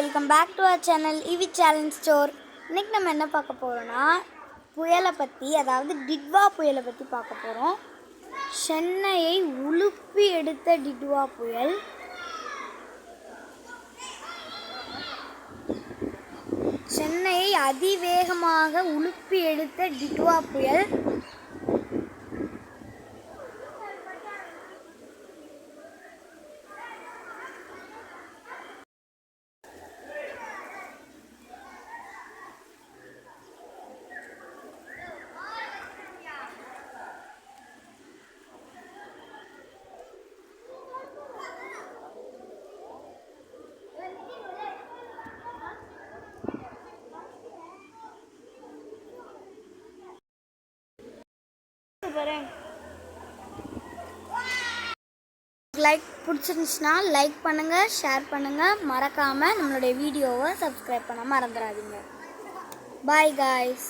Welcome back to our channel EV challenge store. இன்றைக்கி நம்ம என்ன பார்க்க போகிறோன்னா புயலை பற்றி, அதாவது டிட்வா புயலை பற்றி பார்க்க போகிறோம். சென்னையை உலுப்பி எடுத்த டிட்வா புயல். சென்னையை அதிவேகமாக உலுப்பி எடுத்த டிட்வா புயல் லைக் பிடிச்சிருந்துச்சுன்னா லைக் பண்ணுங்கள், ஷேர் பண்ணுங்கள், மறக்காமல் நம்மளுடைய வீடியோவை சப்ஸ்கிரைப் பண்ண மறந்துடாதீங்க. Bye guys.